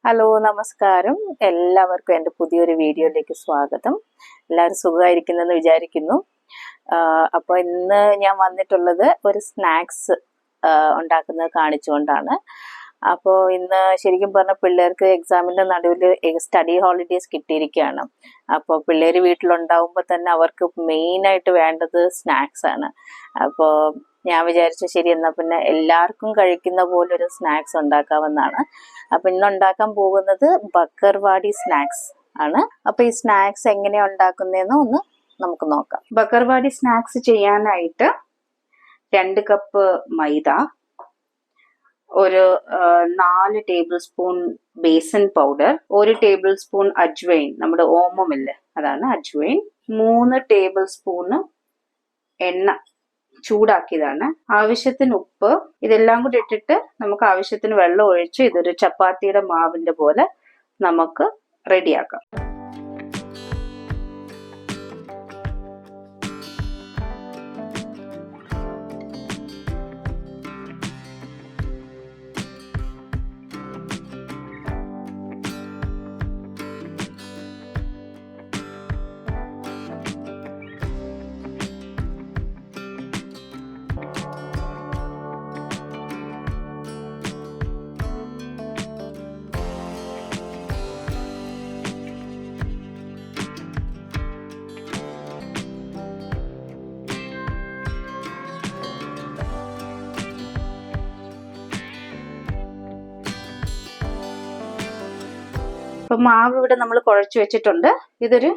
Hello നമസ്കാരം. എല്ലാവർക്കും എൻ്റെ പുതിയൊരു വീഡിയോയിലേക്ക് സ്വാഗതം. എല്ലാവരും സുഖമായിരിക്കുന്നെന്ന് വിചാരിക്കുന്നു. അപ്പോൾ ഇന്ന് ഞാൻ വന്നിട്ടുള്ളത് ഒരു സ്നാക്സ് ഉണ്ടാക്കുന്നത് കാണിച്ചുകൊണ്ടാണ്. അപ്പോൾ ഇന്ന് ശരിക്കും പറഞ്ഞാൽ പിള്ളേർക്ക് എക്സാമിൻ്റെ നടുവിൽ സ്റ്റഡി ഹോളിഡേയ്സ് കിട്ടിയിരിക്കുകയാണ്. അപ്പോൾ പിള്ളേർ വീട്ടിലുണ്ടാവുമ്പോൾ തന്നെ അവർക്ക് മെയിനായിട്ട് വേണ്ടത് സ്നാക്സ് ആണ്. അപ്പോൾ ഞാൻ വിചാരിച്ചു ശരി എന്നാൽ പിന്നെ എല്ലാവർക്കും കഴിക്കുന്ന പോലൊരു സ്നാക്സ് ഉണ്ടാക്കാമെന്നാണ്. അപ്പം ഇന്ന് ഉണ്ടാക്കാൻ പോകുന്നത് ബക്കർവാടി സ്നാക്സ് ആണ്. അപ്പോൾ ഈ സ്നാക്സ് എങ്ങനെയാണ് ഉണ്ടാക്കുന്നതെന്ന് ഒന്ന് നമുക്ക് നോക്കാം. ബക്കർവാടി സ്നാക്സ് ചെയ്യാനായിട്ട് 2 കപ്പ് മൈദ, ഒരു 4 tablespoon besan powder, 1 tablespoon ajwain, നമ്മുടെ ഓമമില്ലേ അതാണ് അജ്വൈൻ, 3 ടേബിൾ സ്പൂണ് എണ്ണ ചൂടാക്കിയതാണ്, ആവശ്യത്തിന് ഉപ്പ്, ഇതെല്ലാം കൂടി ഇട്ടിട്ട് നമുക്ക് ആവശ്യത്തിന് വെള്ളം ഒഴിച്ച് ഇതൊരു ചപ്പാത്തിയുടെ മാവിന്റെ പോലെ നമുക്ക് റെഡിയാക്കാം. അപ്പൊ മാവ് ഇവിടെ നമ്മൾ കുഴച്ച് വെച്ചിട്ടുണ്ട്. ഇതൊരു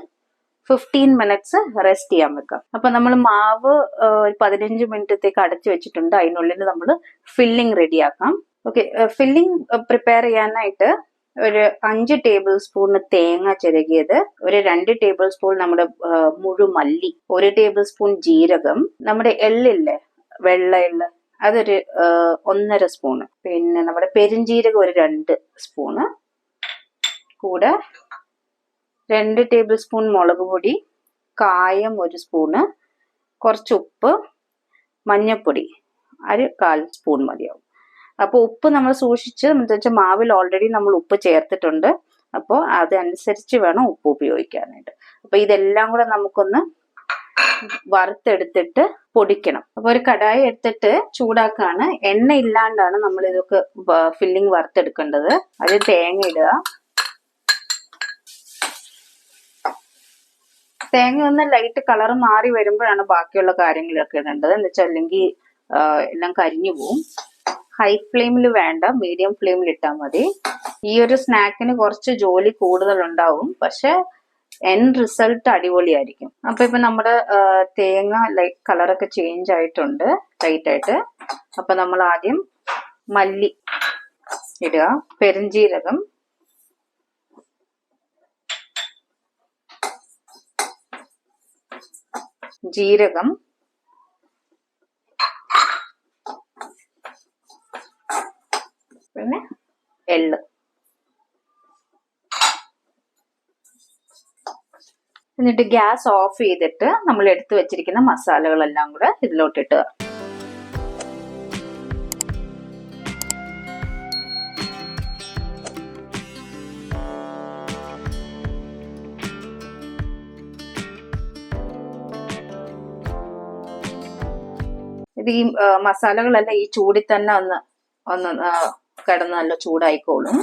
15 മിനിറ്റ്സ് റെസ്റ്റ് ചെയ്യാൻ വെക്കാം. അപ്പൊ നമ്മൾ മാവ് 15 മിനിറ്റത്തേക്ക് അടച്ചു വെച്ചിട്ടുണ്ട്. അതിനുള്ളിൽ നമ്മൾ ഫില്ലിംഗ് റെഡിയാക്കാം. ഓക്കെ, ഫില്ലിംഗ് പ്രിപ്പയർ ചെയ്യാനായിട്ട് ഒരു 5 ടേബിൾ സ്പൂൺ തേങ്ങ ചിരകിയത്, ഒരു 2 ടേബിൾ സ്പൂൺ നമ്മുടെ മുഴുമല്ലി, 1 ടേബിൾ സ്പൂൺ ജീരകം, നമ്മുടെ എള്ളില്ലേ വെള്ള എള്ള് അതൊരു 1.5 സ്പൂണ്, പിന്നെ നമ്മുടെ പെരുംജീരകം ഒരു 2 സ്പൂണ്, കൂടെ 2 ടേബിൾ സ്പൂൺ മുളക് പൊടി, കായം 1 സ്പൂണ്, കുറച്ച് ഉപ്പ്, മഞ്ഞൾപ്പൊടി ഒരു 1/4 സ്പൂൺ മതിയാവും. അപ്പോൾ ഉപ്പ് നമ്മൾ സൂക്ഷിച്ച്, എന്താ വെച്ചാൽ മാവിൽ ഓൾറെഡി നമ്മൾ ഉപ്പ് ചേർത്തിട്ടുണ്ട്. അപ്പോൾ അതനുസരിച്ച് വേണം ഉപ്പ് ഉപയോഗിക്കാനായിട്ട്. അപ്പോൾ ഇതെല്ലാം കൂടെ നമുക്കൊന്ന് വറുത്തെടുത്തിട്ട് പൊടിക്കണം. അപ്പോൾ ഒരു കടായി എടുത്തിട്ട് ചൂടാക്കാണ്. എണ്ണ ഇല്ലാണ്ടാണ് നമ്മൾ ഇതൊക്കെ ഫില്ലിംഗ് വറുത്തെടുക്കേണ്ടത്. അത് തേങ്ങ ഇടുക. തേങ്ങ ഒന്ന് ലൈറ്റ് കളർ മാറി വരുമ്പോഴാണ് ബാക്കിയുള്ള കാര്യങ്ങളൊക്കെ ഇടേണ്ടത്. എന്ന് വെച്ചാൽ അല്ലെങ്കിൽ എല്ലാം കരിഞ്ഞു പോവും. ഹൈ ഫ്ലെയിമിൽ വേണ്ട, മീഡിയം ഫ്ലെയിമിൽ ഇട്ടാൽ മതി. ഈ ഒരു സ്നാക്കിന് കുറച്ച് ജോലി കൂടുതൽ ഉണ്ടാവും, പക്ഷെ എൻഡ് റിസൾട്ട് അടിപൊളിയായിരിക്കും. അപ്പൊ ഇപ്പൊ നമ്മുടെ തേങ്ങ ലൈറ്റ് കളറൊക്കെ ചേഞ്ച് ആയിട്ടുണ്ട് ലൈറ്റ് ആയിട്ട്. അപ്പൊ നമ്മൾ ആദ്യം മല്ലി ഇടുക, പെരുംജീരകം, ജീരകം, പിന്നെ എള്ള്. എന്നിട്ട് ഗ്യാസ് ഓഫ് ചെയ്തിട്ട് നമ്മൾ എടുത്തു വെച്ചിരിക്കുന്ന മസാലകളെല്ലാം കൂടെ ഇതിലോട്ടിട്ട് ഇത് ഈ മസാലകളെല്ലാം ഈ ചൂടിൽ തന്നെ ഒന്ന് കിടന്ന് നല്ല ചൂടായിക്കോളും.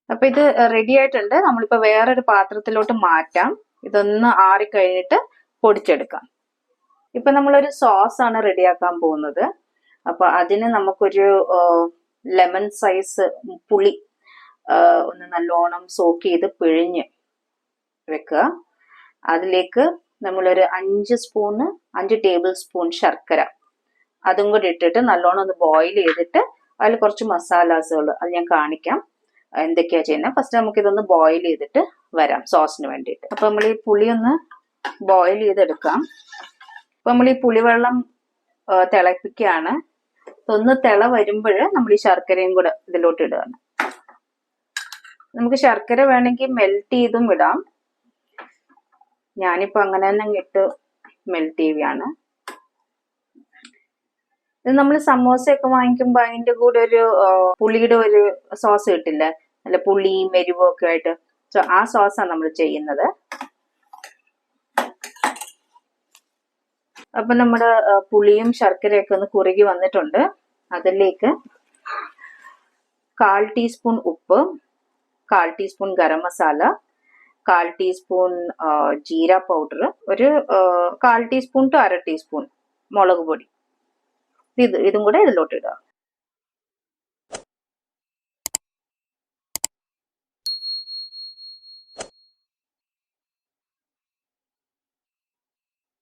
അപ്പൊ ഇത് റെഡി ആയിട്ടുണ്ട്. നമ്മളിപ്പോ വേറൊരു പാത്രത്തിലോട്ട് മാറ്റാം. ഇതൊന്ന് ആറിക്കഴിഞ്ഞിട്ട് പൊടിച്ചെടുക്കാം. ഇപ്പൊ നമ്മളൊരു സോസ് ആണ് റെഡിയാക്കാൻ പോകുന്നത്. അപ്പൊ അതിന് നമുക്കൊരു ലെമൺ സൈസ് പുളി ഒന്ന് നല്ലോണം സോക്ക് ചെയ്ത് പിഴിഞ്ഞ് വെക്കുക. അതിലേക്ക് നമ്മളൊരു 5 ടേബിൾ സ്പൂൺ ശർക്കര അതും കൂടി ഇട്ടിട്ട് നല്ലോണം ഒന്ന് ബോയിൽ ചെയ്തിട്ട് അതിൽ കുറച്ച് മസാലാസുകൾ അത് ഞാൻ കാണിക്കാം എന്തൊക്കെയാ ചെയ്യുന്നത്. ഫസ്റ്റ് നമുക്ക് ഇതൊന്ന് ബോയിൽ ചെയ്തിട്ട് വരാം സോസിന് വേണ്ടിയിട്ട്. അപ്പൊ നമ്മൾ ഈ പുളി ഒന്ന് ബോയിൽ ചെയ്തെടുക്കാം. അപ്പൊ നമ്മൾ ഈ പുളിവെള്ളം തിളപ്പിക്കുകയാണ്. ഒന്ന് തിള വരുമ്പോൾ നമ്മൾ ഈ ശർക്കരയും കൂടെ ഇതിലോട്ട് ഇടുകയാണ്. നമുക്ക് ശർക്കര വേണമെങ്കിൽ മെൽറ്റ് ചെയ്തും ഇടാം. ഞാനിപ്പോ അങ്ങനെ തന്നെ ഇട്ട് മെൽറ്റ് ചെയ്യുകയാണ്. ഇത് നമ്മൾ സമോസയൊക്കെ വാങ്ങിക്കുമ്പോൾ അതിന്റെ കൂടെ ഒരു പുളിയുടെ ഒരു സോസ് കിട്ടില്ലേ, നല്ല പുളിയും എരിവും ഒക്കെ ആയിട്ട്. സോ ആ സോസാണ് നമ്മൾ ചെയ്യുന്നത്. അപ്പൊ നമ്മുടെ പുളിയും ശർക്കരയൊക്കെ ഒന്ന് കുറുകി വന്നിട്ടുണ്ട്. അതിലേക്ക് 1/4 ടീസ്പൂൺ ഉപ്പ്, 1/4 teaspoon garam masala, 1/4 teaspoon jeera powder, ഒരു 1/4 ടീസ്പൂൺ ടു 1/2 ടീസ്പൂൺ മുളക് പൊടി. ഇതും കൂടെ ഇതിലോട്ട് ഇടുക.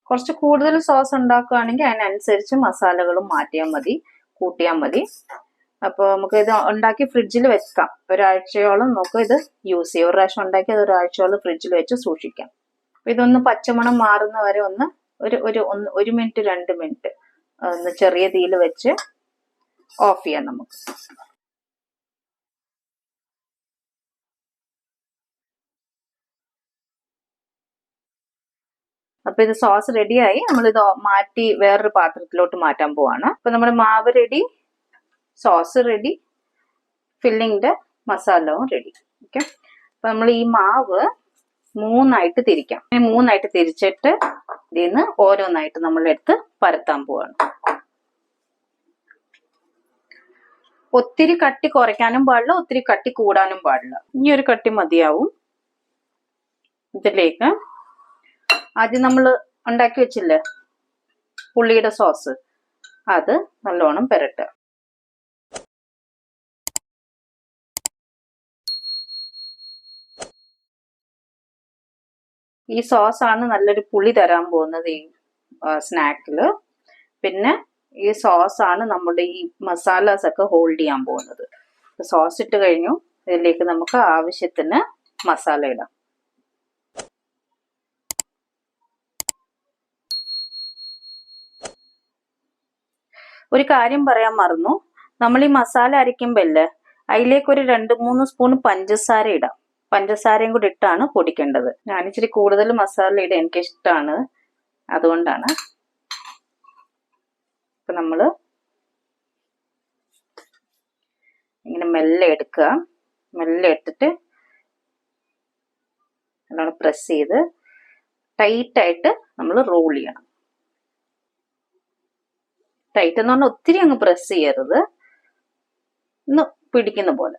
കുറച്ച് കൂടുതൽ സോസ് ഉണ്ടാക്കുകയാണെങ്കിൽ അതിനനുസരിച്ച് മസാലകളും മാറ്റിയാൽ മതി, കൂട്ടിയാൽ മതി. അപ്പോൾ നമുക്ക് ഇത് ഉണ്ടാക്കി ഫ്രിഡ്ജിൽ വെക്കാം. ഒരാഴ്ചയോളം നമുക്ക് ഇത് യൂസ് ചെയ്യാം. ഒരു പ്രാവശ്യം ഉണ്ടാക്കി അത് ഒരാഴ്ചയോളം ഫ്രിഡ്ജിൽ വെച്ച് സൂക്ഷിക്കാം. ഇതൊന്ന് പച്ചമണം മാറുന്ന വരെ ഒന്ന് ഒരു മിനിറ്റ് 2 മിനിറ്റ് ഒന്ന് ചെറിയ തീയിൽ വെച്ച് ഓഫ് ചെയ്യാം നമുക്ക്. അപ്പൊ ഇത് സോസ് റെഡിയായി. നമ്മളിത് മാറ്റി വേറൊരു പാത്രത്തിലോട്ട് മാറ്റാൻ പോവാണ്. അപ്പൊ നമ്മുടെ മാവ് റെഡി, സോസ് റെഡി, ഫില്ലിങ്ങിന്റെ മസാലവും റെഡി. ഓക്കെ, അപ്പൊ നമ്മൾ ഈ മാവ് 3ആയിട്ട് തിരിക്കാം. 3ആയിട്ട് തിരിച്ചിട്ട് ഇതിന്ന് ഓരോന്നായിട്ട് നമ്മൾ എടുത്ത് പരത്താൻ പോവാണ്. ഒത്തിരി കട്ടി കുറയ്ക്കാനും പാടില്ല, ഒത്തിരി കട്ടി കൂടാനും പാടില്ല. ഈ ഒരു കട്ടി മതിയാവും. ഇതിലേക്ക് ആദ്യം നമ്മൾ ഉണ്ടാക്കി വെച്ചില്ലേ പുളിയുടെ സോസ്, അത് നല്ലോണം പുരട്ടുക. ഈ സോസാണ് നല്ലൊരു പുളി തരാൻ പോകുന്നത് ഈ സ്നാക്കില്. പിന്നെ ഈ സോസാണ് നമ്മുടെ ഈ മസാലാസ് ഒക്കെ ഹോൾഡ് ചെയ്യാൻ പോകുന്നത്. സോസ് ഇട്ട് കഴിഞ്ഞു. ഇതിലേക്ക് നമുക്ക് ആവശ്യത്തിന് മസാല ഇടാം. ഒരു കാര്യം പറയാൻ മറന്നു, നമ്മൾ ഈ മസാല അരയ്ക്കുമ്പല്ലേ അതിലേക്ക് ഒരു 2-3 സ്പൂൺ പഞ്ചസാര ഇടാം. പഞ്ചസാരയും കൂടി ഇട്ടാണ് പൊടിക്കേണ്ടത്. ഞാനിച്ചിരി കൂടുതൽ മസാല ഇടാൻ എനിക്കിഷ്ടമാണ്, അതുകൊണ്ടാണ്. ഇപ്പൊ നമ്മള് ഇങ്ങനെ മെല്ലെ എടുക്കുക. മെല്ലെ എടുത്തിട്ട് നല്ലോണം പ്രസ് ചെയ്ത് ടൈറ്റായിട്ട് നമ്മൾ റോൾ ചെയ്യണം. ടൈറ്റ് എന്ന് പറഞ്ഞാൽ ഒത്തിരി അങ്ങ് പ്രസ് ചെയ്യരുത്, ഒന്ന് പിടിക്കുന്ന പോലെ.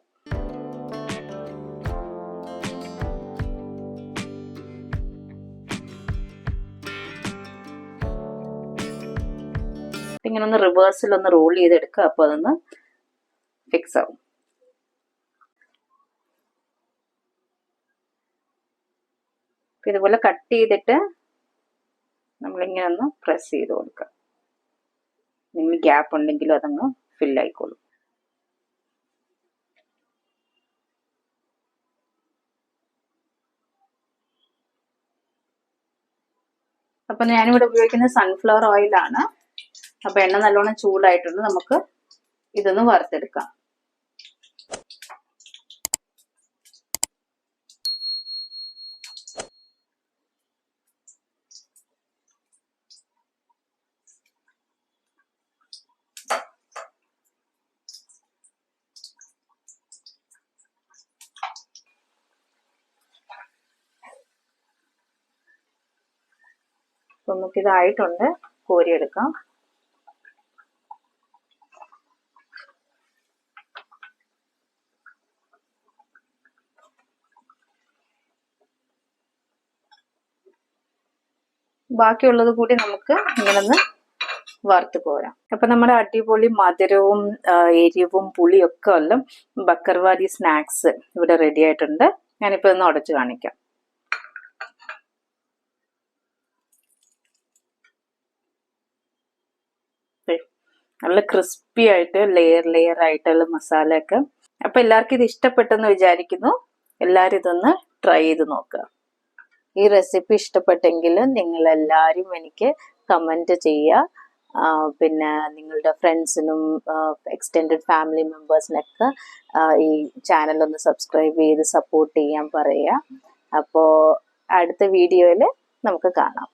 ഇങ്ങനെ ഒന്ന് റിവേഴ്സിൽ ഒന്ന് റോൾ ചെയ്തെടുക്കുക. അപ്പൊ അതൊന്ന് ഫിക്സ് ആവും. ഇതുപോലെ കട്ട് ചെയ്തിട്ട് നമ്മളിങ്ങനെ ഒന്ന് പ്രസ് ചെയ്ത് കൊടുക്കുക. ഇനി ഗ്യാപ്പ് ഉണ്ടെങ്കിലും അതങ്ങ് ഫില്ലായിക്കോളും. അപ്പൊ ഞാനിവിടെ ഉപയോഗിക്കുന്നത് സൺഫ്ലവർ ഓയിലാണ്. അപ്പൊ എണ്ണ നല്ലോണം ചൂടായിട്ടുണ്ട്. നമുക്ക് ഇതൊന്ന് വറുത്തെടുക്കാം. നമുക്കിതായിട്ടുണ്ട്, കോരിയെടുക്കാം. ബാക്കിയുള്ളത് കൂടി നമുക്ക് ഇങ്ങനെ ഒന്ന് വറുത്ത് പോരാം. അപ്പൊ നമ്മുടെ അടിപൊളി മധുരവും എരിവും പുളിയും ഒക്കെ ഉള്ള ബക്കർവാലി സ്നാക്സ് ഇവിടെ റെഡി ആയിട്ടുണ്ട്. ഞാനിപ്പോ ഒന്ന് ഉടച്ച് കാണിക്കാം. നല്ല ക്രിസ്പി ആയിട്ട് ലെയർ ആയിട്ടുള്ള മസാല ഒക്കെ. അപ്പൊ എല്ലാവർക്കും ഇത് ഇഷ്ടപ്പെട്ടെന്ന് വിചാരിക്കുന്നു. എല്ലാവരും ഇതൊന്ന് ട്രൈ ചെയ്ത് നോക്കുക. ഈ റെസിപ്പി ഇഷ്ടപ്പെട്ടെങ്കിൽ നിങ്ങൾ എല്ലാവരും എനിക്ക് കമൻറ്റ് ചെയ്യുക. പിന്നെ നിങ്ങളുടെ ഫ്രണ്ട്സിനും എക്സ്റ്റെൻഡഡ് ഫാമിലി മെമ്പേഴ്സിനൊക്കെ ഈ ചാനൽ ഒന്ന് സബ്സ്ക്രൈബ് ചെയ്ത് സപ്പോർട്ട് ചെയ്യാൻ പറയുക. അപ്പോൾ അടുത്ത വീഡിയോയിൽ നമുക്ക് കാണാം.